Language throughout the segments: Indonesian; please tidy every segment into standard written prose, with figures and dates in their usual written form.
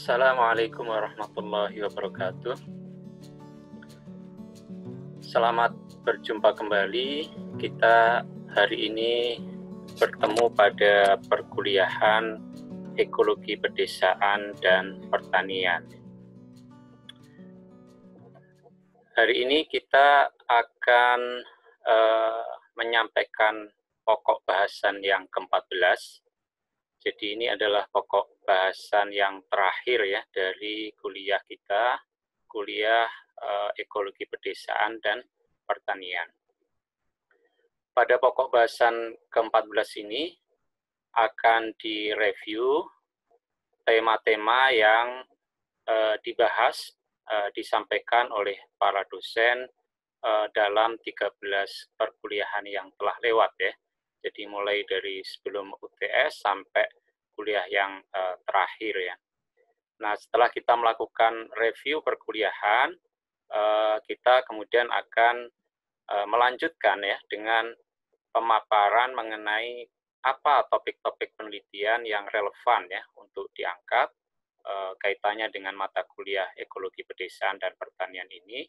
Assalamualaikum warahmatullahi wabarakatuh. Selamat berjumpa kembali. Kita hari ini bertemu pada perkuliahan Ekologi Pedesaan dan Pertanian. Hari ini kita akan menyampaikan pokok bahasan yang ke-14. Jadi ini adalah pokok bahasan yang terakhir ya dari kuliah kita, kuliah Ekologi Pedesaan dan Pertanian. Pada pokok bahasan ke-14 ini akan direview tema-tema yang dibahas, disampaikan oleh para dosen dalam 13 perkuliahan yang telah lewat ya. Jadi mulai dari sebelum UTS sampai kuliah yang terakhir ya. Nah, setelah kita melakukan review perkuliahan, kita kemudian akan melanjutkan ya dengan pemaparan mengenai apa topik-topik penelitian yang relevan ya untuk diangkat kaitannya dengan mata kuliah Ekologi Pedesaan dan Pertanian ini,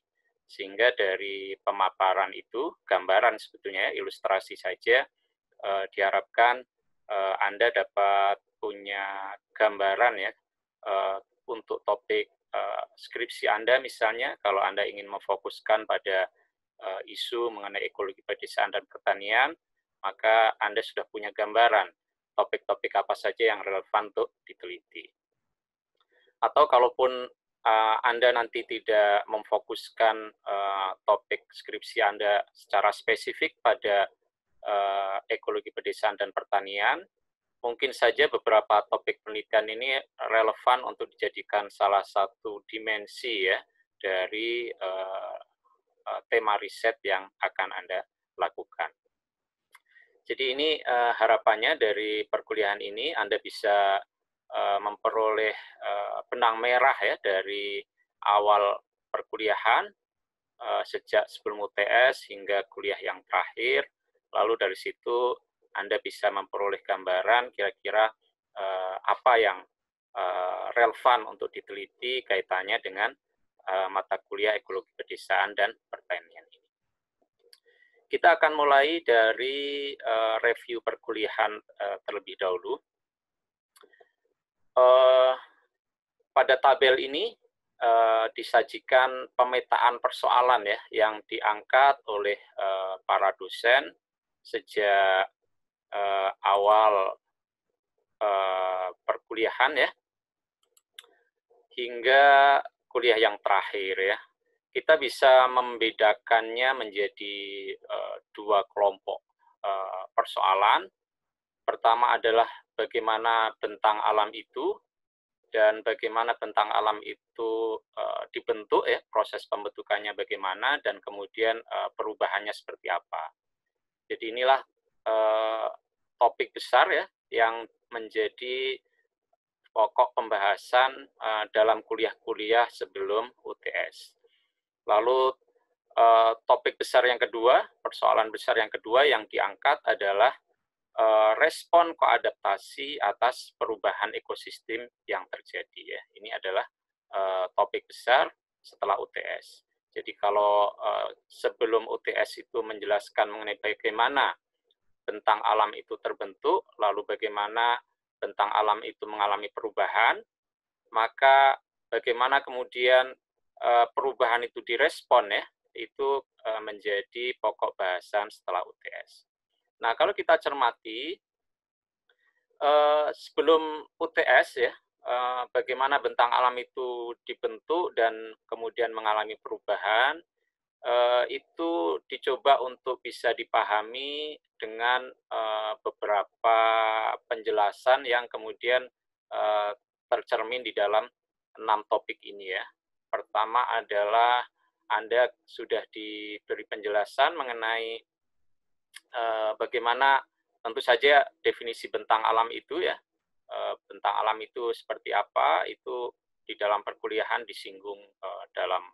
sehingga dari pemaparan itu, gambaran sebetulnya ilustrasi saja, diharapkan Anda dapat punya gambaran ya untuk topik skripsi Anda misalnya, kalau Anda ingin memfokuskan pada isu mengenai ekologi pedesaan dan pertanian, maka Anda sudah punya gambaran topik-topik apa saja yang relevan untuk diteliti. Atau kalaupun Anda nanti tidak memfokuskan topik skripsi Anda secara spesifik pada ekologi pedesaan dan pertanian, mungkin saja beberapa topik penelitian ini relevan untuk dijadikan salah satu dimensi ya dari tema riset yang akan Anda lakukan. Jadi ini harapannya dari perkuliahan ini Anda bisa memperoleh benang merah ya dari awal perkuliahan sejak sebelum UTS hingga kuliah yang terakhir. Lalu dari situ Anda bisa memperoleh gambaran kira-kira apa yang relevan untuk diteliti kaitannya dengan mata kuliah Ekologi Pedesaan dan Pertanian ini. Kita akan mulai dari review perkuliahan terlebih dahulu. Pada tabel ini disajikan pemetaan persoalan ya yang diangkat oleh para dosen sejak awal perkuliahan ya hingga kuliah yang terakhir ya. Kita bisa membedakannya menjadi dua kelompok persoalan. Pertama adalah bagaimana bentang alam itu dan bagaimana bentang alam itu dibentuk ya, proses pembentukannya bagaimana dan kemudian perubahannya seperti apa. Jadi inilah topik besar ya yang menjadi pokok pembahasan dalam kuliah-kuliah sebelum UTS. Lalu topik besar yang kedua, persoalan besar yang kedua yang diangkat adalah respon koadaptasi atas perubahan ekosistem yang terjadi ya. Ini adalah topik besar setelah UTS. Jadi kalau sebelum UTS itu menjelaskan mengenai bagaimana bentang alam itu terbentuk, lalu bagaimana bentang alam itu mengalami perubahan, maka bagaimana kemudian perubahan itu direspon ya, itu menjadi pokok bahasan setelah UTS. Nah, kalau kita cermati sebelum UTS ya, bagaimana bentang alam itu dibentuk dan kemudian mengalami perubahan, itu dicoba untuk bisa dipahami dengan beberapa penjelasan yang kemudian tercermin di dalam 6 topik ini ya. Pertama adalah Anda sudah diberi penjelasan mengenai bagaimana tentu saja definisi bentang alam itu ya. Bentang alam itu seperti apa, itu di dalam perkuliahan disinggung dalam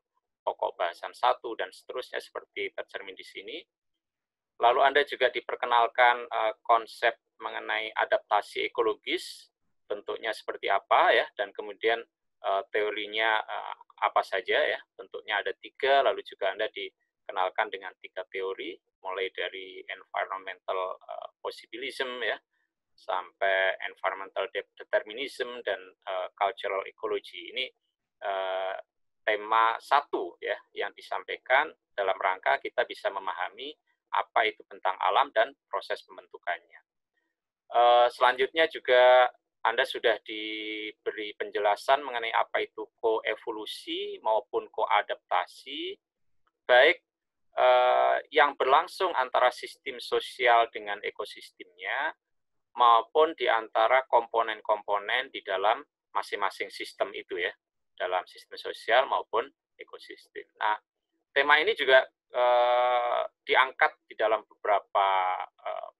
pokok bahasan 1 dan seterusnya seperti tercermin di sini. Lalu Anda juga diperkenalkan konsep mengenai adaptasi ekologis, bentuknya seperti apa ya, dan kemudian teorinya apa saja ya, bentuknya ada 3, lalu juga Anda dikenalkan dengan 3 teori, mulai dari environmental possibilism ya, sampai environmental determinism dan cultural ecology. Ini tema 1 ya yang disampaikan dalam rangka kita bisa memahami apa itu bentang alam dan proses pembentukannya. Selanjutnya juga Anda sudah diberi penjelasan mengenai apa itu koevolusi maupun koadaptasi, baik yang berlangsung antara sistem sosial dengan ekosistemnya, maupun di antara komponen-komponen di dalam masing-masing sistem itu ya, dalam sistem sosial maupun ekosistem. Nah, tema ini juga diangkat di dalam beberapa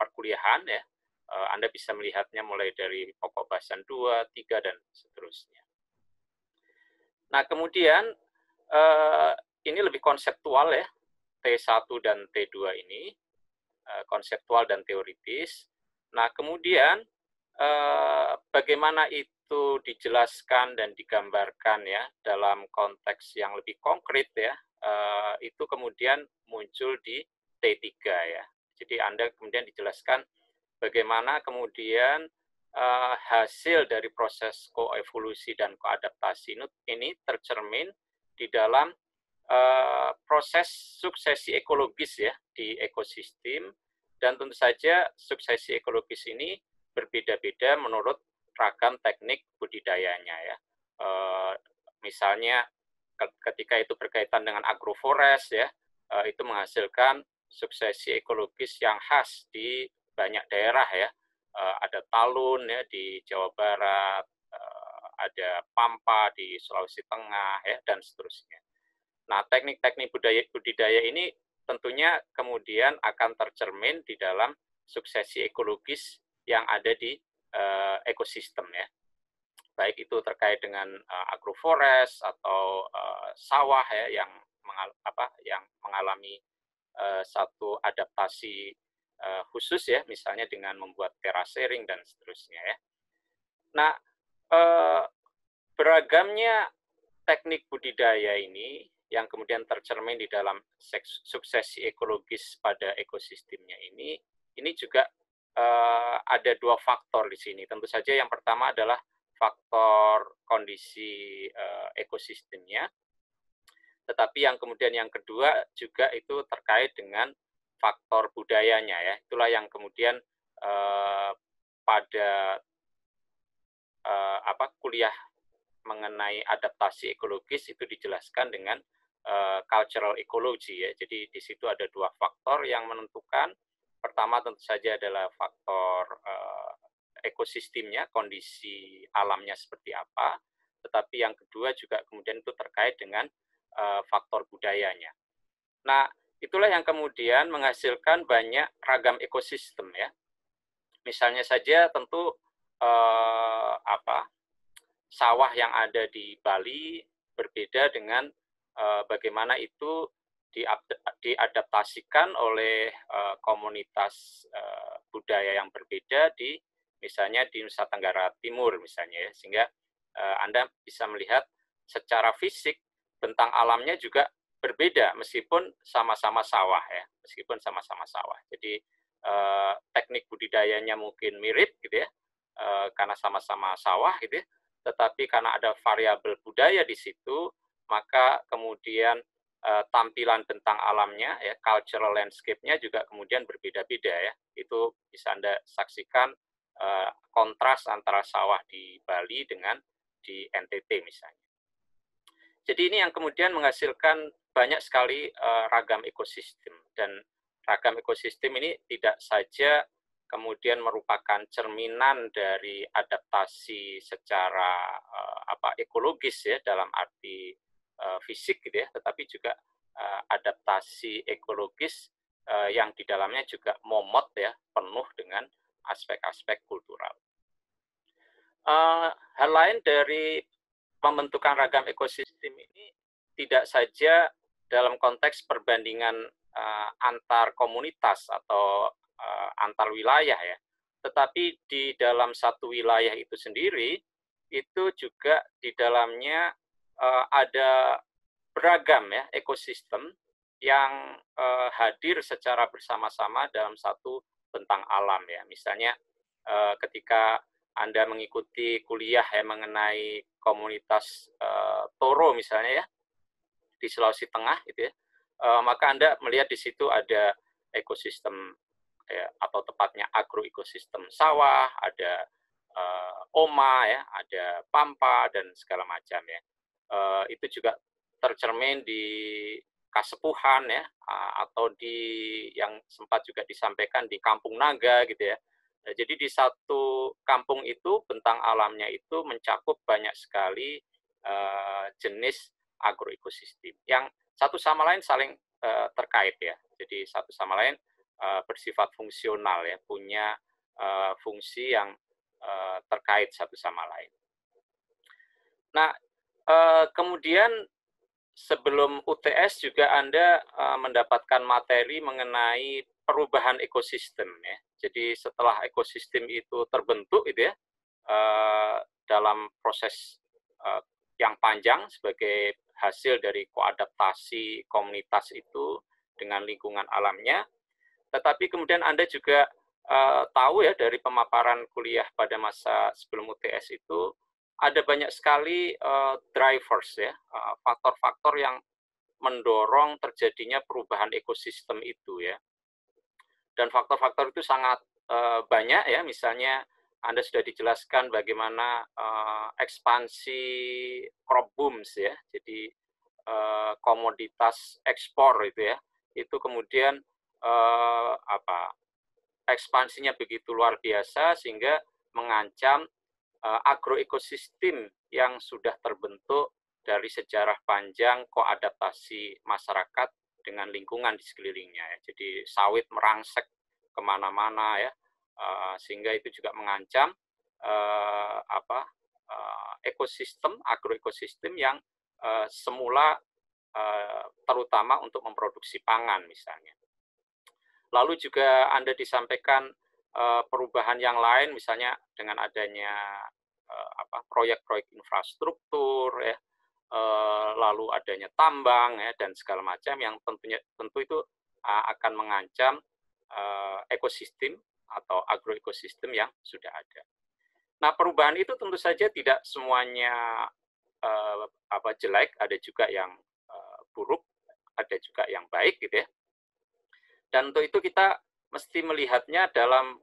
perkuliahan ya. Anda bisa melihatnya mulai dari pokok bahasan 2, 3, dan seterusnya. Nah, kemudian ini lebih konseptual ya, T1 dan T2 ini, konseptual dan teoritis. Nah, kemudian bagaimana itu dijelaskan dan digambarkan ya dalam konteks yang lebih konkret ya, itu kemudian muncul di T3 ya. Jadi Anda kemudian dijelaskan bagaimana kemudian hasil dari proses koevolusi dan koadaptasi ini tercermin di dalam proses suksesi ekologis ya di ekosistem, dan tentu saja suksesi ekologis ini berbeda-beda menurut ragam teknik budidayanya ya. Misalnya ketika itu berkaitan dengan agroforest ya, itu menghasilkan suksesi ekologis yang khas di banyak daerah ya. Ada talun ya di Jawa Barat, ada pampa di Sulawesi Tengah ya, dan seterusnya. Nah, teknik-teknik budidaya ini tentunya kemudian akan tercermin di dalam suksesi ekologis yang ada di ekosistem ya. Baik itu terkait dengan agroforest atau sawah ya yang mengalami satu adaptasi khusus ya, misalnya dengan membuat terasering dan seterusnya ya. Nah, beragamnya teknik budidaya ini yang kemudian tercermin di dalam suksesi ekologis pada ekosistemnya ini juga ada 2 faktor di sini. Tentu saja yang pertama adalah faktor kondisi ekosistemnya, tetapi yang kemudian yang kedua juga itu terkait dengan faktor budayanya ya. Itulah yang kemudian pada kuliah mengenai adaptasi ekologis itu dijelaskan dengan cultural ecology ya. Jadi di situ ada 2 faktor yang menentukan. Pertama tentu saja adalah faktor ekosistemnya, kondisi alamnya seperti apa. Tetapi yang kedua juga kemudian itu terkait dengan faktor budayanya. Nah, itulah yang kemudian menghasilkan banyak ragam ekosistem ya. Misalnya saja tentu sawah yang ada di Bali berbeda dengan bagaimana itu diadaptasikan oleh komunitas budaya yang berbeda di misalnya di Nusa Tenggara Timur misalnya ya, sehingga Anda bisa melihat secara fisik bentang alamnya juga berbeda meskipun sama-sama sawah ya, meskipun sama-sama sawah. Jadi teknik budidayanya mungkin mirip gitu ya, karena sama-sama sawah gitu ya, tetapi karena ada variabel budaya di situ, maka kemudian tampilan bentang alamnya ya, cultural landscape-nya juga kemudian berbeda-beda ya. Itu bisa Anda saksikan kontras antara sawah di Bali dengan di NTT misalnya. Jadi ini yang kemudian menghasilkan banyak sekali ragam ekosistem, dan ragam ekosistem ini tidak saja kemudian merupakan cerminan dari adaptasi secara ekologis ya dalam arti fisik gitu ya, tetapi juga adaptasi ekologis yang di dalamnya juga momot ya, penuh dengan aspek-aspek kultural. Hal lain dari pembentukan ragam ekosistem ini tidak saja dalam konteks perbandingan antar komunitas atau antar wilayah ya, tetapi di dalam satu wilayah itu sendiri itu juga di dalamnya ada beragam ya ekosistem yang hadir secara bersama-sama dalam satu bentang alam ya. Misalnya ketika Anda mengikuti kuliah ya mengenai komunitas toro misalnya ya di Sulawesi Tengah gitu ya, maka Anda melihat di situ ada ekosistem ya, atau tepatnya agroekosistem sawah, ada oma ya, ada pampa dan segala macam ya. Itu juga tercermin di Kasepuhan ya, atau di yang sempat juga disampaikan di Kampung Naga gitu ya. Nah, jadi di satu kampung itu bentang alamnya itu mencakup banyak sekali jenis agroekosistem yang satu sama lain saling terkait ya. Jadi satu sama lain bersifat fungsional ya, punya fungsi yang terkait satu sama lain. Nah, kemudian sebelum UTS juga Anda mendapatkan materi mengenai perubahan ekosistem ya. Jadi setelah ekosistem itu terbentuk gitu ya, dalam proses yang panjang sebagai hasil dari koadaptasi komunitas itu dengan lingkungan alamnya, tetapi kemudian Anda juga tahu ya dari pemaparan kuliah pada masa sebelum UTS itu ada banyak sekali drivers ya, faktor-faktor yang mendorong terjadinya perubahan ekosistem itu ya. Dan faktor-faktor itu sangat banyak ya, misalnya Anda sudah dijelaskan bagaimana ekspansi crop booms ya, jadi komoditas ekspor itu ya, itu kemudian ekspansinya begitu luar biasa sehingga mengancam agroekosistem yang sudah terbentuk dari sejarah panjang koadaptasi masyarakat dengan lingkungan di sekelilingnya ya. Jadi sawit merangsek kemana-mana ya, sehingga itu juga mengancam ekosistem agroekosistem yang semula terutama untuk memproduksi pangan misalnya. Lalu juga Anda disampaikan perubahan yang lain, misalnya dengan adanya proyek-proyek infrastruktur, ya, lalu adanya tambang, ya, dan segala macam yang tentu itu akan mengancam ekosistem atau agroekosistem yang sudah ada. Nah, perubahan itu tentu saja tidak semuanya jelek, ada juga yang buruk, ada juga yang baik, gitu ya. Dan untuk itu kita mesti melihatnya dalam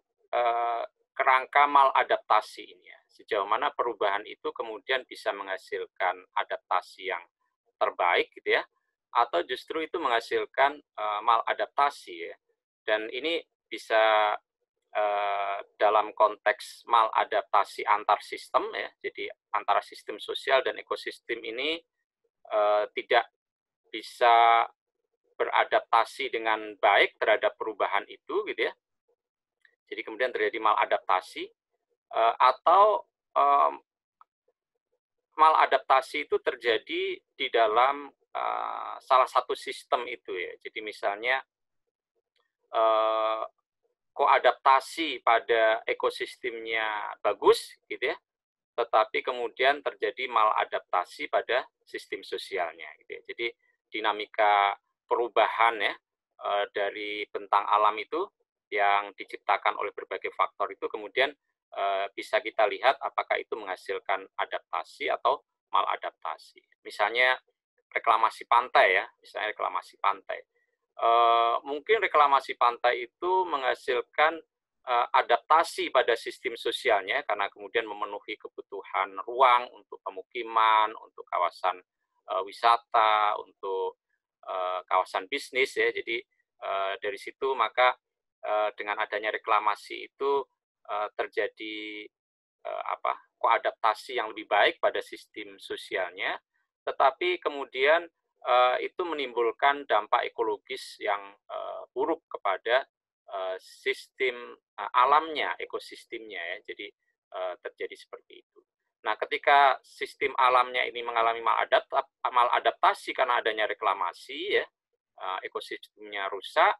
kerangka maladaptasi ini ya. Sejauh mana perubahan itu kemudian bisa menghasilkan adaptasi yang terbaik gitu ya, atau justru itu menghasilkan maladaptasi ya. Dan ini bisa dalam konteks maladaptasi antar sistem ya. Jadi antara sistem sosial dan ekosistem ini tidak bisa beradaptasi dengan baik terhadap perubahan itu gitu ya. Jadi kemudian terjadi maladaptasi atau maladaptasi itu terjadi di dalam salah satu sistem itu ya. Jadi misalnya koadaptasi pada ekosistemnya bagus gitu ya, tetapi kemudian terjadi maladaptasi pada sistem sosialnya gitu ya. Jadi dinamika perubahan ya dari bentang alam itu yang diciptakan oleh berbagai faktor itu kemudian bisa kita lihat apakah itu menghasilkan adaptasi atau maladaptasi. Misalnya reklamasi pantai ya, misalnya reklamasi pantai. Mungkin reklamasi pantai itu menghasilkan adaptasi pada sistem sosialnya karena kemudian memenuhi kebutuhan ruang untuk pemukiman, untuk kawasan wisata, untuk kawasan bisnis ya. Jadi dari situ maka dengan adanya reklamasi itu terjadi koadaptasi yang lebih baik pada sistem sosialnya, tetapi kemudian itu menimbulkan dampak ekologis yang buruk kepada sistem alamnya, ekosistemnya ya. Jadi terjadi seperti itu. Nah, ketika sistem alamnya ini mengalami maladaptasi karena adanya reklamasi ya, ekosistemnya rusak,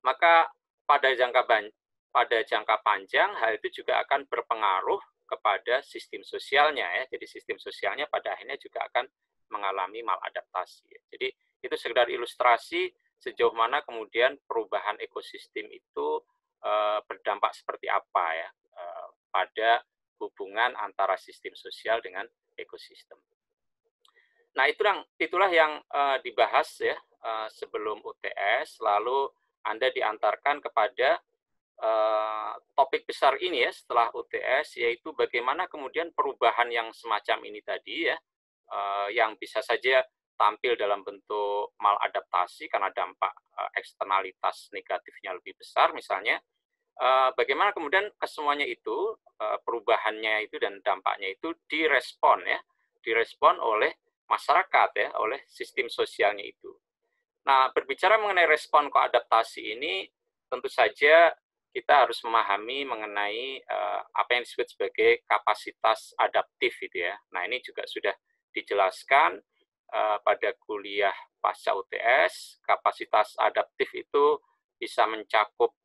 maka pada jangka panjang hal itu juga akan berpengaruh kepada sistem sosialnya ya. Jadi sistem sosialnya pada akhirnya juga akan mengalami maladaptasi. Ya. Jadi itu sekedar ilustrasi sejauh mana kemudian perubahan ekosistem itu berdampak seperti apa ya pada hubungan antara sistem sosial dengan ekosistem. Nah, itulah yang dibahas ya sebelum UTS, lalu Anda diantarkan kepada topik besar ini ya setelah UTS, yaitu bagaimana kemudian perubahan yang semacam ini tadi ya, yang bisa saja tampil dalam bentuk maladaptasi karena dampak eksternalitas negatifnya lebih besar misalnya, bagaimana kemudian kesemuanya itu, perubahannya itu dan dampaknya itu direspon oleh masyarakat ya, oleh sistem sosialnya itu. Nah, berbicara mengenai respon koadaptasi ini, tentu saja kita harus memahami mengenai apa yang disebut sebagai kapasitas adaptif itu ya. Nah, ini juga sudah dijelaskan pada kuliah pasca UTS. Kapasitas adaptif itu bisa mencakup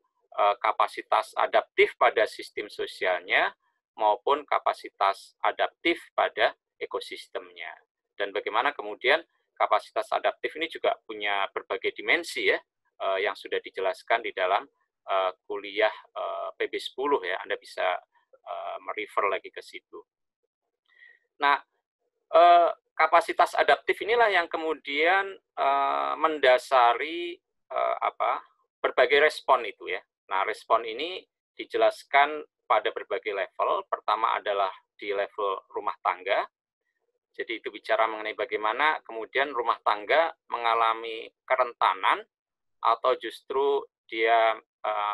kapasitas adaptif pada sistem sosialnya maupun kapasitas adaptif pada ekosistemnya. Dan bagaimana kemudian kapasitas adaptif ini juga punya berbagai dimensi ya, yang sudah dijelaskan di dalam kuliah PB10 ya. Anda bisa merefer lagi ke situ. Nah, kapasitas adaptif inilah yang kemudian mendasari berbagai respon itu ya. Nah, respon ini dijelaskan pada berbagai level. Pertama adalah di level rumah tangga. Jadi itu bicara mengenai bagaimana kemudian rumah tangga mengalami kerentanan atau justru dia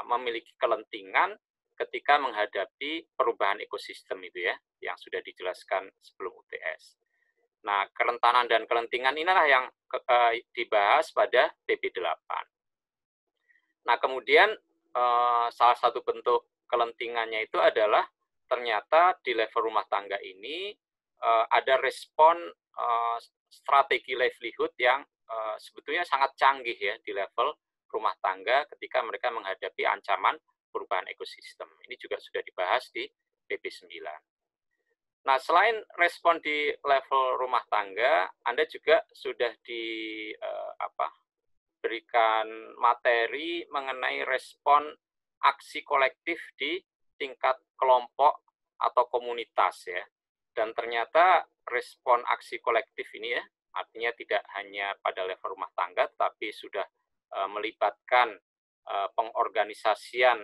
memiliki kelentingan ketika menghadapi perubahan ekosistem itu ya, yang sudah dijelaskan sebelum UTS. Nah, kerentanan dan kelentingan inilah yang dibahas pada PB8. Nah, kemudian salah satu bentuk kelentingannya itu adalah ternyata di level rumah tangga ini ada respon strategi livelihood yang sebetulnya sangat canggih ya di level rumah tangga ketika mereka menghadapi ancaman perubahan ekosistem. Ini juga sudah dibahas di PP9. Nah, selain respon di level rumah tangga, Anda juga sudah berikan materi mengenai respon aksi kolektif di tingkat kelompok atau komunitas ya. Dan ternyata respon aksi kolektif ini ya, artinya tidak hanya pada level rumah tangga, tapi sudah melibatkan pengorganisasian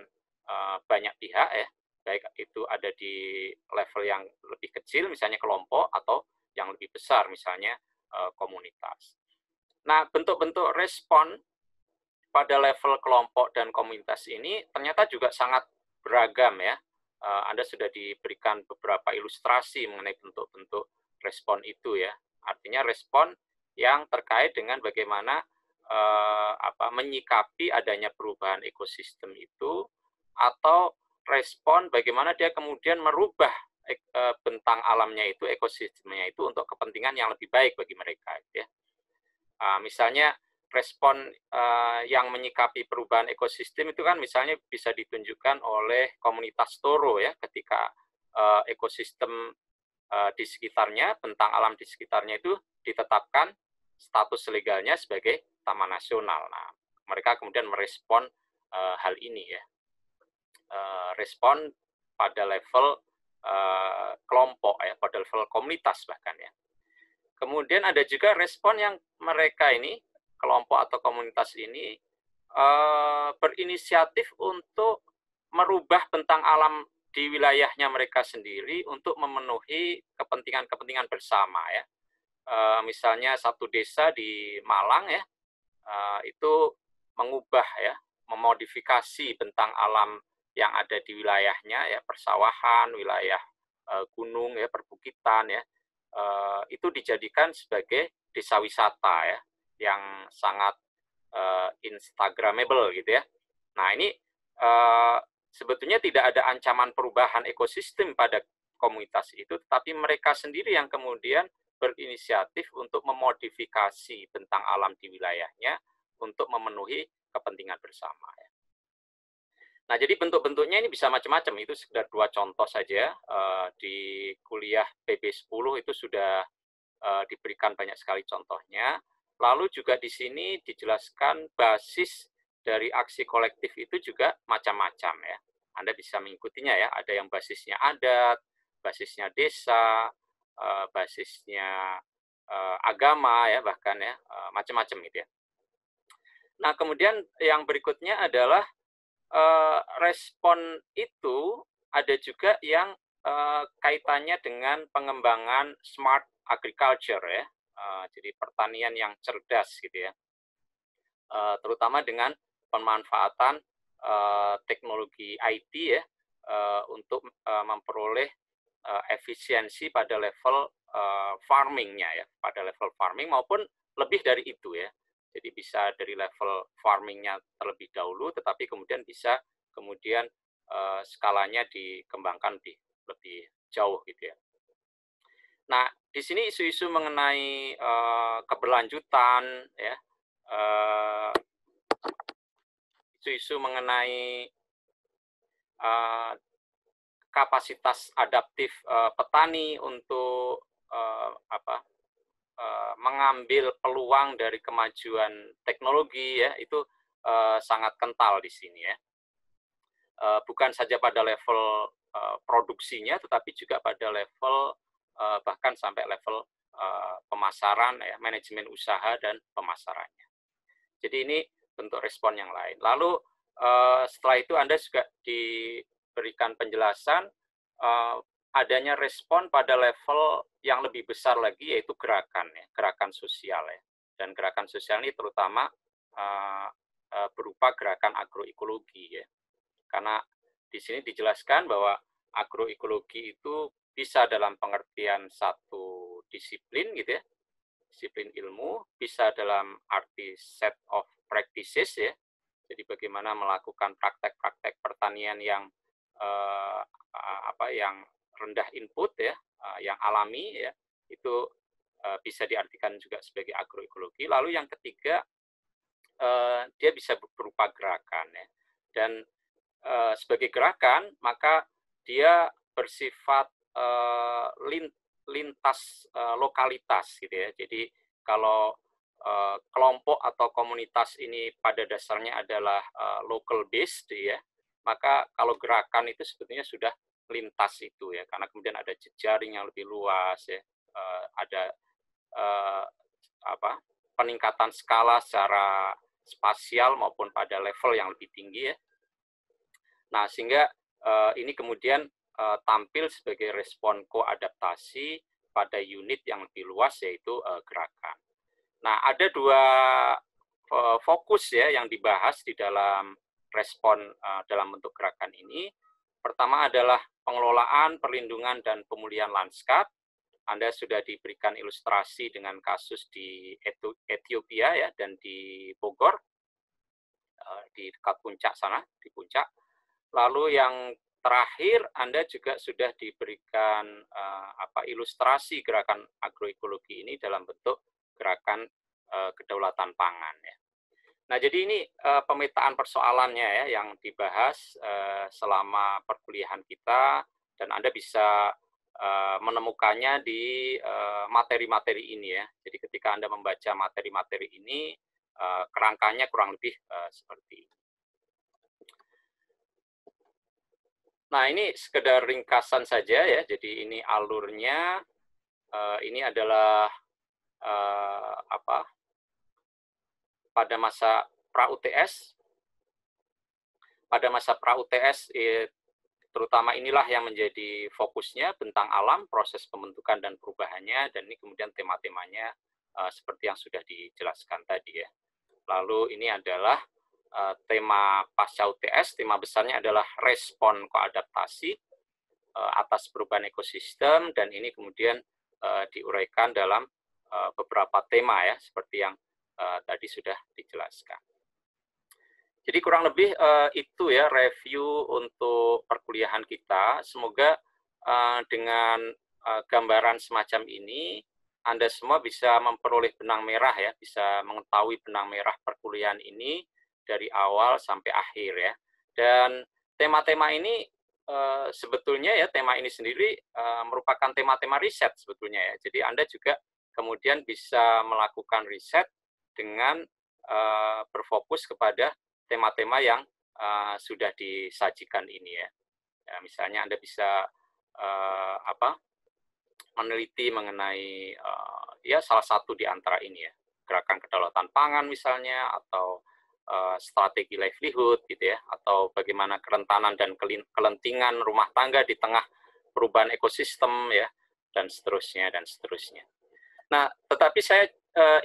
banyak pihak ya, baik itu ada di level yang lebih kecil, misalnya kelompok, atau yang lebih besar, misalnya komunitas. Nah, bentuk-bentuk respon pada level kelompok dan komunitas ini ternyata juga sangat beragam ya. Anda sudah diberikan beberapa ilustrasi mengenai bentuk-bentuk respon itu ya. Artinya respon yang terkait dengan bagaimana menyikapi adanya perubahan ekosistem itu, atau respon bagaimana dia kemudian merubah bentang alamnya itu, ekosistemnya itu untuk kepentingan yang lebih baik bagi mereka ya. Misalnya respon yang menyikapi perubahan ekosistem itu kan misalnya bisa ditunjukkan oleh komunitas toro ya, ketika ekosistem di sekitarnya, bentang alam di sekitarnya itu ditetapkan status legalnya sebagai taman nasional. Nah, mereka kemudian merespon hal ini ya, respon pada level kelompok ya, pada level komunitas bahkan ya. Kemudian ada juga respon yang mereka ini, kelompok atau komunitas ini, berinisiatif untuk merubah bentang alam di wilayahnya mereka sendiri untuk memenuhi kepentingan-kepentingan bersama ya. Misalnya satu desa di Malang ya, itu mengubah ya, memodifikasi bentang alam yang ada di wilayahnya ya, persawahan, wilayah gunung ya, perbukitan ya, itu dijadikan sebagai desa wisata ya, yang sangat instagramable gitu ya. Nah, ini sebetulnya tidak ada ancaman perubahan ekosistem pada komunitas itu, tetapi mereka sendiri yang kemudian berinisiatif untuk memodifikasi bentang alam di wilayahnya untuk memenuhi kepentingan bersama. Nah, jadi bentuk-bentuknya ini bisa macam-macam. Itu sekedar 2 contoh saja. Di kuliah PB10 itu sudah diberikan banyak sekali contohnya. Lalu juga di sini dijelaskan basis dari aksi kolektif itu juga macam-macam ya. Anda bisa mengikutinya ya. Ada yang basisnya adat, basisnya desa, basisnya agama ya, bahkan ya, macam-macam gitu ya. Nah, kemudian yang berikutnya adalah respon itu ada juga yang kaitannya dengan pengembangan smart agriculture ya, jadi pertanian yang cerdas gitu ya, terutama dengan pemanfaatan teknologi IT ya, untuk memperoleh efisiensi pada level farmingnya ya, pada level farming maupun lebih dari itu ya. Jadi bisa dari level farmingnya terlebih dahulu, tetapi kemudian bisa kemudian skalanya dikembangkan lebih jauh gitu ya. Nah, di sini isu-isu mengenai keberlanjutan ya, isu-isu mengenai kapasitas adaptif petani untuk mengambil peluang dari kemajuan teknologi ya, itu sangat kental di sini ya. Bukan saja pada level produksinya, tetapi juga pada level bahkan sampai level pemasaran ya, manajemen usaha dan pemasarannya. Jadi ini bentuk respon yang lain. Lalu setelah itu Anda juga diberikan penjelasan adanya respon pada level yang lebih besar lagi, yaitu gerakan ya, gerakan sosial ya. Dan gerakan sosial ini terutama berupa gerakan agroekologi ya. Karena di sini dijelaskan bahwa agroekologi itu bisa dalam pengertian satu disiplin gitu ya, disiplin ilmu, bisa dalam arti set of practices ya. Jadi bagaimana melakukan praktek-praktek pertanian yang yang rendah input ya, yang alami ya, itu bisa diartikan juga sebagai agroekologi. Lalu yang ketiga, dia bisa berupa gerakan ya. Dan sebagai gerakan, maka dia bersifat lintas lokalitas gitu ya. Jadi kalau kelompok atau komunitas ini pada dasarnya adalah local based ya, maka kalau gerakan itu sebetulnya sudah lintas itu ya, karena kemudian ada jejaring yang lebih luas ya, ada peningkatan skala secara spasial maupun pada level yang lebih tinggi ya. Nah, sehingga ini kemudian tampil sebagai respon koadaptasi pada unit yang lebih luas, yaitu gerakan. Nah, ada dua fokus ya yang dibahas di dalam respon dalam bentuk gerakan ini. Pertama adalah pengelolaan, perlindungan, dan pemulihan lanskap. Anda sudah diberikan ilustrasi dengan kasus di Ethiopia ya, dan di Bogor, di dekat puncak sana, di puncak. Lalu yang terakhir, Anda juga sudah diberikan ilustrasi gerakan agroekologi ini dalam bentuk gerakan kedaulatan pangan ya. Nah, jadi ini pemetaan persoalannya ya yang dibahas selama perkuliahan kita, dan Anda bisa menemukannya di materi-materi ini ya. Jadi ketika Anda membaca materi-materi ini, kerangkanya kurang lebih seperti ini. Nah, ini sekedar ringkasan saja ya. Jadi ini alurnya, ini adalah pada masa pra-UTS. Pada masa pra-UTS, terutama inilah yang menjadi fokusnya, tentang alam, proses pembentukan dan perubahannya, dan ini kemudian tema-temanya seperti yang sudah dijelaskan tadi ya. Lalu ini adalah tema pasca UTS, tema besarnya adalah respon koadaptasi atas perubahan ekosistem, dan ini kemudian diuraikan dalam beberapa tema ya, seperti yang tadi sudah dijelaskan. Jadi kurang lebih itu ya review untuk perkuliahan kita. Semoga dengan gambaran semacam ini Anda semua bisa memperoleh benang merah ya, bisa mengetahui benang merah perkuliahan ini dari awal sampai akhir ya. Dan tema-tema ini sebetulnya ya, tema ini sendiri merupakan tema-tema riset sebetulnya ya. Jadi Anda juga kemudian bisa melakukan riset dengan berfokus kepada tema-tema yang sudah disajikan ini ya. Ya, misalnya Anda bisa meneliti mengenai ya salah satu di antara ini ya, gerakan kedaulatan pangan misalnya, atau strategi livelihood gitu ya, atau bagaimana kerentanan dan kelentingan rumah tangga di tengah perubahan ekosistem ya, dan seterusnya dan seterusnya. Nah, tetapi saya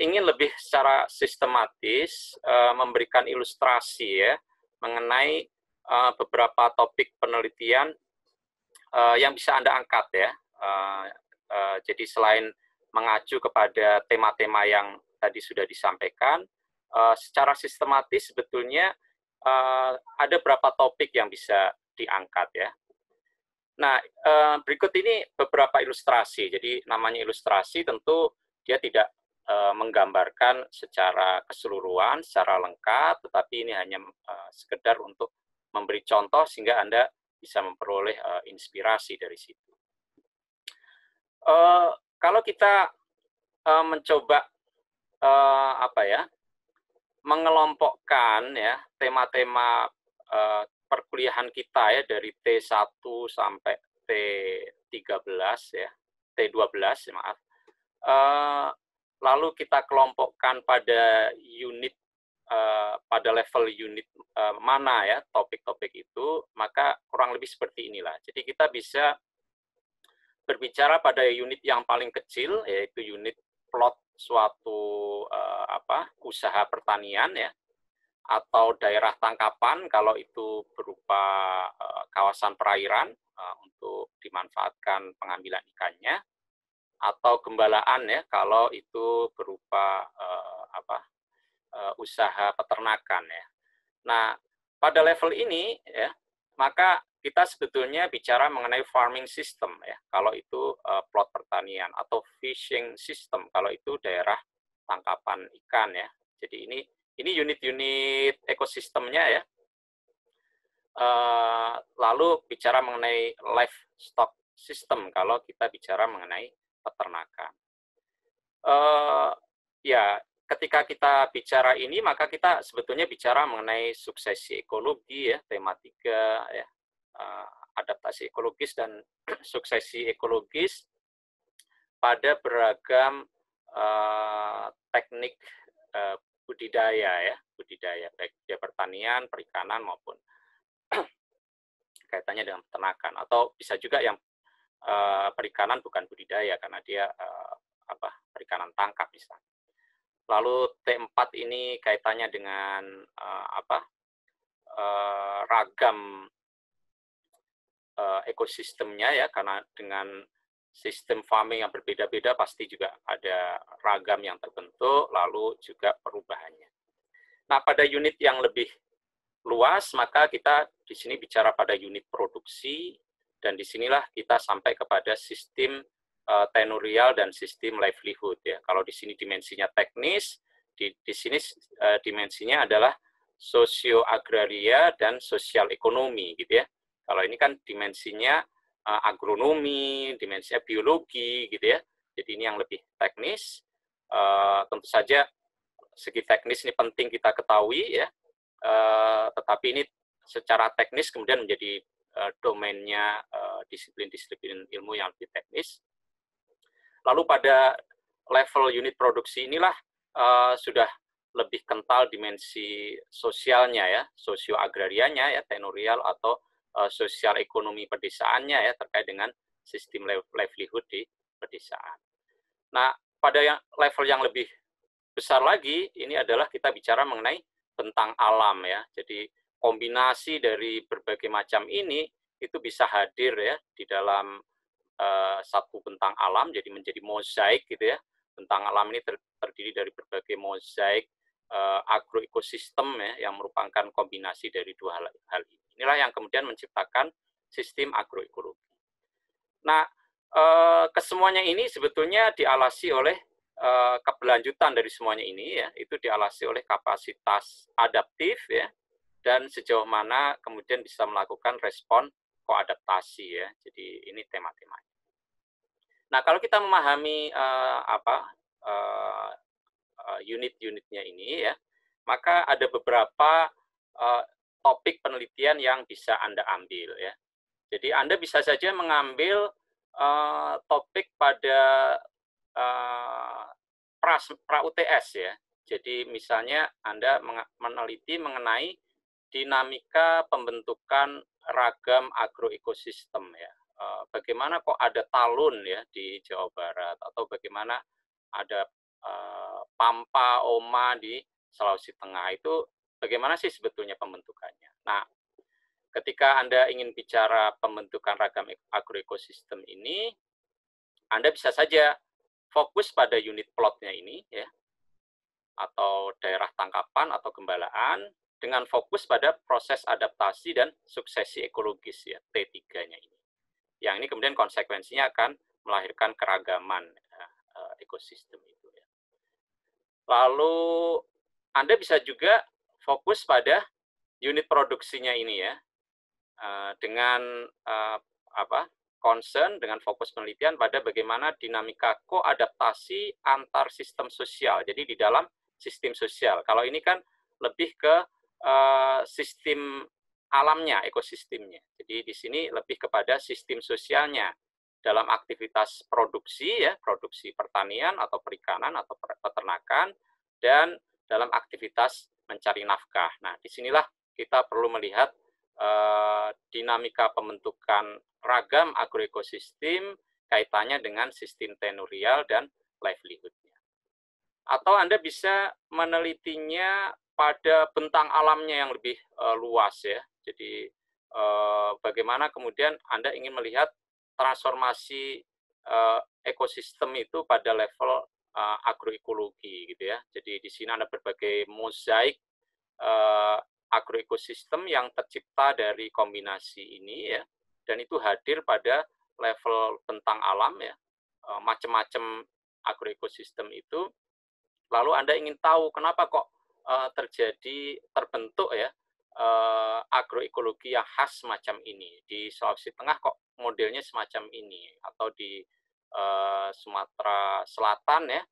ingin lebih secara sistematis memberikan ilustrasi ya mengenai beberapa topik penelitian yang bisa Anda angkat ya. Jadi selain mengacu kepada tema-tema yang tadi sudah disampaikan, secara sistematis sebetulnya ada beberapa topik yang bisa diangkat ya. Nah, berikut ini beberapa ilustrasi. Jadi namanya ilustrasi tentu dia tidak menggambarkan secara keseluruhan, secara lengkap, tetapi ini hanya sekedar untuk memberi contoh sehingga Anda bisa memperoleh inspirasi dari situ. Kalau kita mencoba mengelompokkan ya tema-tema perkuliahan kita ya dari T1 sampai T13 ya, T12 maaf. Lalu kita kelompokkan pada unit pada level unit mana ya topik-topik itu, maka kurang lebih seperti inilah. Jadi kita bisa berbicara pada unit yang paling kecil, yaitu unit plot suatu usaha pertanian ya, atau daerah tangkapan kalau itu berupa kawasan perairan untuk dimanfaatkan pengambilan ikannya, atau gembalaan ya kalau itu berupa usaha peternakan ya. Nah, pada level ini ya, maka kita sebetulnya bicara mengenai farming system ya, kalau itu plot pertanian, atau fishing system kalau itu daerah tangkapan ikan ya. Jadi ini unit-unit ekosistemnya ya. Lalu bicara mengenai livestock system kalau kita bicara mengenai peternakan. Ya, ketika kita bicara ini, maka kita sebetulnya bicara mengenai suksesi ekologi ya, tema 3 ya, adaptasi ekologis dan suksesi ekologis pada beragam teknik budidaya ya, budidaya baik dia pertanian, perikanan maupun kaitannya dengan peternakan, atau bisa juga yang perikanan bukan budidaya karena dia perikanan tangkap misalnya. Lalu T4 ini kaitannya dengan ragam ekosistemnya ya, karena dengan sistem farming yang berbeda-beda pasti juga ada ragam yang terbentuk, lalu juga perubahannya. Nah, pada unit yang lebih luas, maka kita di sini bicara pada unit produksi, dan disinilah kita sampai kepada sistem tenurial dan sistem livelihood ya. Kalau di sini dimensinya teknis, di sini dimensinya adalah sosio-agraria dan sosial ekonomi gitu ya. Kalau ini kan dimensinya agronomi, dimensinya biologi gitu ya. Jadi ini yang lebih teknis. Tentu saja segi teknis ini penting kita ketahui ya. Tetapi ini secara teknis kemudian menjadi domainnya disiplin-disiplin ilmu yang lebih teknis. Lalu pada level unit produksi inilah sudah lebih kental dimensi sosialnya ya, sosio-agrarianya ya, tenurial atau sosial ekonomi pedesaannya ya, terkait dengan sistem livelihood di pedesaan. Nah, pada level yang lebih besar lagi, ini adalah kita bicara mengenai bentang alam ya. Jadi kombinasi dari berbagai macam ini itu bisa hadir ya di dalam satu bentang alam, jadi menjadi mozaik gitu ya. Bentang alam ini terdiri dari berbagai mozaik agroekosistem ya, yang merupakan kombinasi dari dua hal ini. Inilah yang kemudian menciptakan sistem agroekologi. Nah, kesemuanya ini sebetulnya dialasi oleh keberlanjutan dari semuanya ini ya, itu dialasi oleh kapasitas adaptif ya, dan sejauh mana kemudian bisa melakukan respon koadaptasi ya. Jadi ini tema-temanya. Nah, kalau kita memahami unit-unitnya ini ya, maka ada beberapa topik penelitian yang bisa Anda ambil ya. Jadi Anda bisa saja mengambil topik pada pra-UTS ya. Jadi misalnya Anda meneliti mengenai dinamika pembentukan ragam agroekosistem ya. Bagaimana kok ada talun ya di Jawa Barat, atau bagaimana ada pampa, oma di Sulawesi Tengah, itu bagaimana sih sebetulnya pembentukannya. Nah, ketika Anda ingin bicara pembentukan ragam agroekosistem ini, Anda bisa saja fokus pada unit plotnya ini ya, atau daerah tangkapan atau gembalaan, dengan fokus pada proses adaptasi dan suksesi ekologis ya, T3-nya ini. Yang ini kemudian konsekuensinya akan melahirkan keragaman ekosistem itu ya. Lalu Anda bisa juga fokus pada unit produksinya ini ya, dengan concern, dengan fokus penelitian pada bagaimana dinamika koadaptasi antar sistem sosial. Jadi di dalam sistem sosial. Kalau ini kan lebih ke sistem alamnya, ekosistemnya. Jadi di sini lebih kepada sistem sosialnya dalam aktivitas produksi ya, produksi pertanian atau perikanan atau peternakan, dan dalam aktivitas mencari nafkah. Nah, disinilah kita perlu melihat dinamika pembentukan ragam agroekosistem kaitannya dengan sistem tenurial dan livelihood-nya. Atau Anda bisa menelitinya pada bentang alamnya yang lebih luas ya. Jadi bagaimana kemudian Anda ingin melihat transformasi ekosistem itu pada level agroekologi gitu ya. Jadi di sini ada berbagai mozaik agroekosistem yang tercipta dari kombinasi ini ya, dan itu hadir pada level bentang alam ya, macam-macam agroekosistem itu. Lalu Anda ingin tahu kenapa kok terbentuk ya agroekologi yang khas semacam ini di Sulawesi Tengah, kok modelnya semacam ini, atau di Sumatera Selatan ya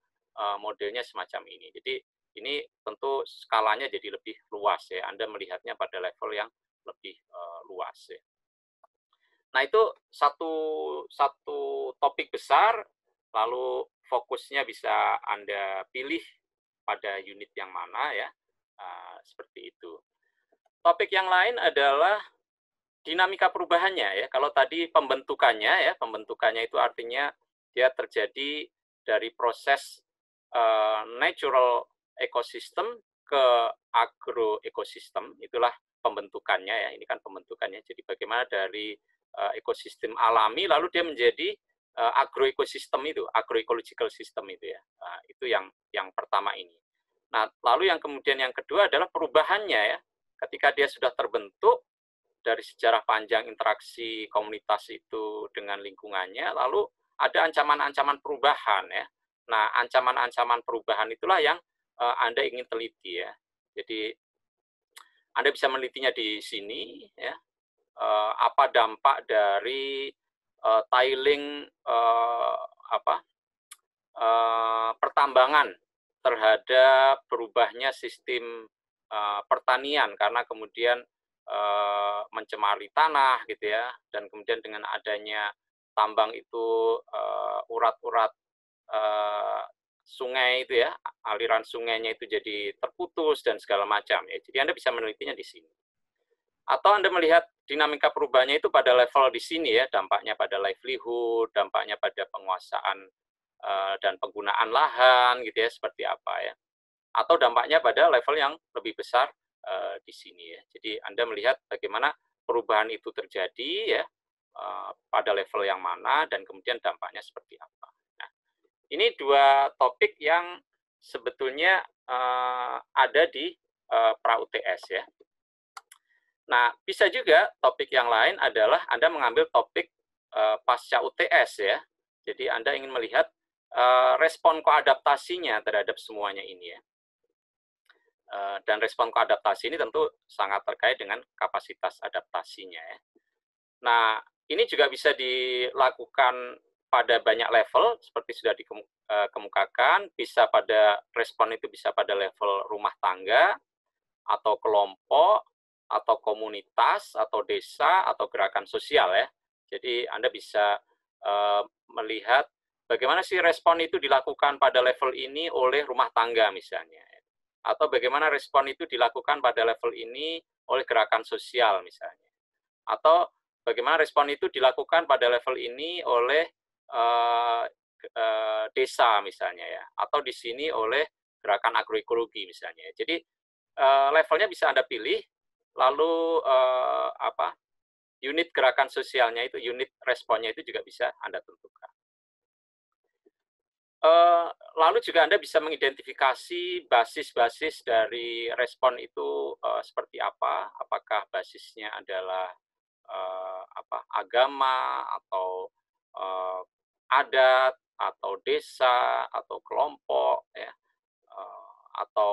modelnya semacam ini. Jadi ini tentu skalanya jadi lebih luas ya. Anda melihatnya pada level yang lebih luas ya. Nah, itu satu topik besar, lalu fokusnya bisa Anda pilih pada unit yang mana ya. Seperti itu. Topik yang lain adalah dinamika perubahannya ya. Kalau tadi pembentukannya itu artinya dia terjadi dari proses natural ekosistem ke agroekosistem, itulah pembentukannya ya. Ini kan pembentukannya. Jadi bagaimana dari ekosistem alami lalu dia menjadi agroekosistem itu, agroecological system itu ya. Nah, itu yang pertama ini. Nah, lalu yang kemudian yang kedua adalah perubahannya ya. Ketika dia sudah terbentuk dari sejarah panjang interaksi komunitas itu dengan lingkungannya, lalu ada ancaman-ancaman perubahan ya. Nah, ancaman-ancaman perubahan itulah yang Anda ingin teliti ya. Jadi Anda bisa menelitinya di sini ya. Apa dampak dari tiling pertambangan terhadap berubahnya sistem pertanian karena kemudian mencemari tanah gitu ya, dan kemudian dengan adanya tambang itu urat-urat sungai itu ya, aliran sungainya itu jadi terputus dan segala macam ya. Jadi Anda bisa menelitinya di sini. Atau Anda melihat dinamika perubahannya itu pada level di sini ya, dampaknya pada livelihood, dampaknya pada penguasaan dan penggunaan lahan gitu ya, seperti apa ya. Atau dampaknya pada level yang lebih besar di sini ya. Jadi Anda melihat bagaimana perubahan itu terjadi ya, pada level yang mana, dan kemudian dampaknya seperti apa. Nah, ini dua topik yang sebetulnya ada di pra-UTS ya. Nah, bisa juga topik yang lain adalah Anda mengambil topik pasca UTS ya. Jadi Anda ingin melihat respon koadaptasinya terhadap semuanya ini ya. Dan respon koadaptasi ini tentu sangat terkait dengan kapasitas adaptasinya ya. Nah, ini juga bisa dilakukan pada banyak level seperti sudah dikemukakan, bisa pada respon itu bisa pada level rumah tangga atau kelompok atau komunitas atau desa atau gerakan sosial ya. Jadi Anda bisa melihat bagaimana sih respon itu dilakukan pada level ini oleh rumah tangga misalnya. Atau bagaimana respon itu dilakukan pada level ini oleh gerakan sosial misalnya. Atau bagaimana respon itu dilakukan pada level ini oleh desa misalnya ya. Atau di sini oleh gerakan agroekologi misalnya. Jadi levelnya bisa Anda pilih, lalu unit gerakan sosialnya itu, unit responnya itu juga bisa Anda tentukan. Lalu juga Anda bisa mengidentifikasi basis-basis dari respon itu seperti apa. Apakah basisnya adalah agama atau adat atau desa atau kelompok ya, atau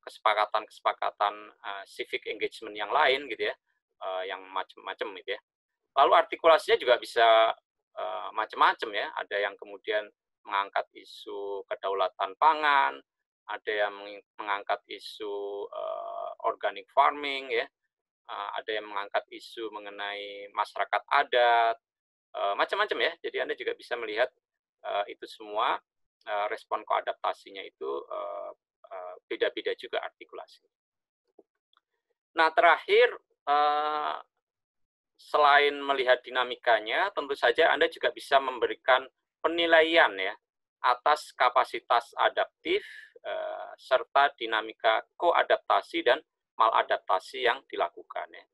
kesepakatan-kesepakatan civic engagement yang lain gitu ya, yang macam-macam gitu ya. Lalu artikulasinya juga bisa macam-macam ya. Ada yang kemudian mengangkat isu kedaulatan pangan, ada yang mengangkat isu organic farming ya, ada yang mengangkat isu mengenai masyarakat adat, macam-macam ya. Jadi Anda juga bisa melihat itu semua respon koadaptasinya itu beda-beda juga artikulasi. Nah, terakhir selain melihat dinamikanya, tentu saja Anda juga bisa memberikan penilaian ya atas kapasitas adaptif serta dinamika koadaptasi dan maladaptasi yang dilakukan ya.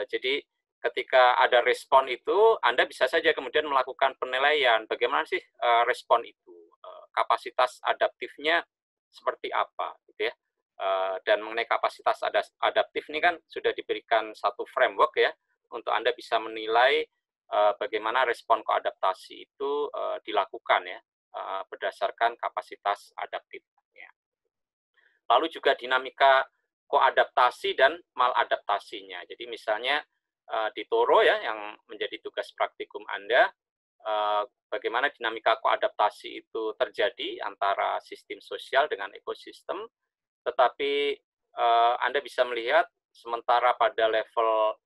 Jadi ketika ada respon itu, Anda bisa saja kemudian melakukan penilaian bagaimana sih respon itu, kapasitas adaptifnya seperti apa gitu ya. Dan mengenai kapasitas adaptif ini kan sudah diberikan satu framework ya untuk Anda bisa menilai bagaimana respon koadaptasi itu dilakukan ya berdasarkan kapasitas adaptifnya. Lalu juga dinamika koadaptasi dan maladaptasinya. Jadi misalnya di Toro ya yang menjadi tugas praktikum Anda, bagaimana dinamika koadaptasi itu terjadi antara sistem sosial dengan ekosistem, tetapi Anda bisa melihat sementara pada level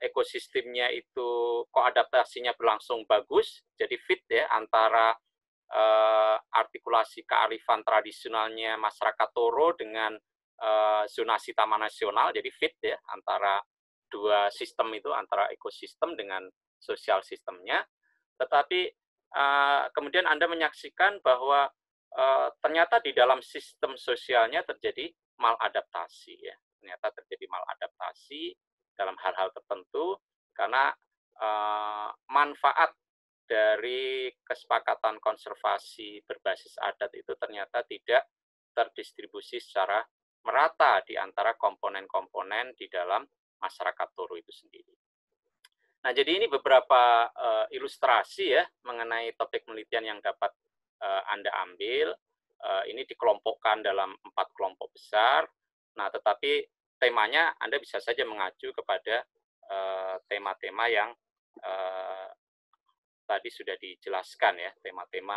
ekosistemnya itu koadaptasinya berlangsung bagus, jadi fit ya antara artikulasi kearifan tradisionalnya masyarakat Toro dengan zonasi taman nasional, jadi fit ya antara dua sistem itu, antara ekosistem dengan sosial sistemnya. Tetapi kemudian Anda menyaksikan bahwa ternyata di dalam sistem sosialnya terjadi maladaptasi ya. Ternyata terjadi maladaptasi dalam hal-hal tertentu karena manfaat dari kesepakatan konservasi berbasis adat itu ternyata tidak terdistribusi secara merata di antara komponen-komponen di dalam masyarakat Toro itu sendiri. Nah, jadi ini beberapa ilustrasi ya mengenai topik penelitian yang dapat Anda ambil. Ini dikelompokkan dalam 4 kelompok besar. Nah, tetapi temanya Anda bisa saja mengacu kepada tema-tema yang tadi sudah dijelaskan ya, tema-tema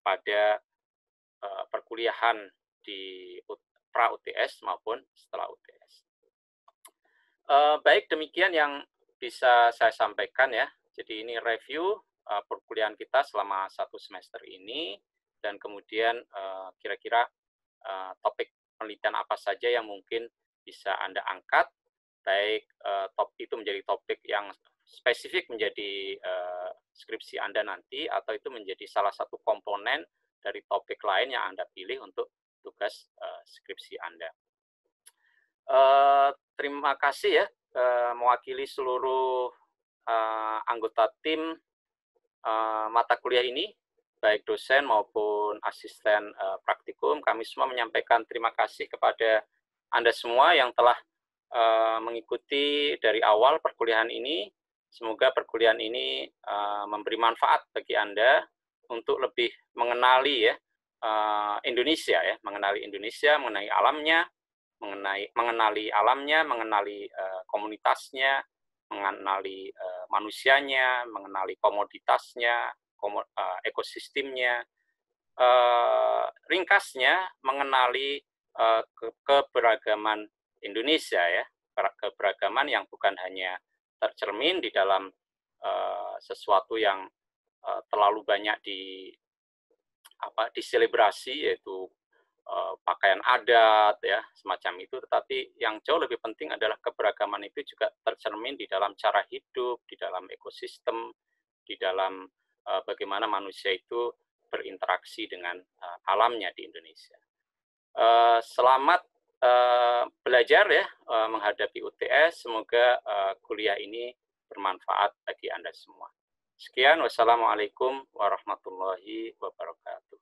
pada perkuliahan di pra UTS maupun setelah UTS. Baik, demikian yang bisa saya sampaikan ya. Jadi ini review perkuliahan kita selama 1 semester ini, dan kemudian kira-kira topik penelitian apa saja yang mungkin bisa Anda angkat, baik topik itu menjadi topik yang spesifik menjadi skripsi Anda nanti, atau itu menjadi salah satu komponen dari topik lain yang Anda pilih untuk tugas skripsi Anda. Terima kasih ya, mewakili seluruh anggota tim mata kuliah ini, baik dosen maupun asisten praktikum. Kami semua menyampaikan terima kasih kepada Anda semua yang telah mengikuti dari awal perkuliahan ini. Semoga perkuliahan ini memberi manfaat bagi Anda untuk lebih mengenali ya Indonesia ya, mengenali Indonesia, mengenali alamnya, mengenali komunitasnya, mengenali manusianya, mengenali komoditasnya, ekosistemnya. Ringkasnya mengenali keberagaman Indonesia ya, keberagaman yang bukan hanya tercermin di dalam sesuatu yang terlalu banyak diselebrasi, yaitu pakaian adat ya semacam itu, tetapi yang jauh lebih penting adalah keberagaman itu juga tercermin di dalam cara hidup, di dalam ekosistem, di dalam bagaimana manusia itu berinteraksi dengan alamnya di Indonesia. Selamat belajar ya menghadapi UTS. Semoga kuliah ini bermanfaat bagi Anda semua. Sekian, wassalamualaikum warahmatullahi wabarakatuh.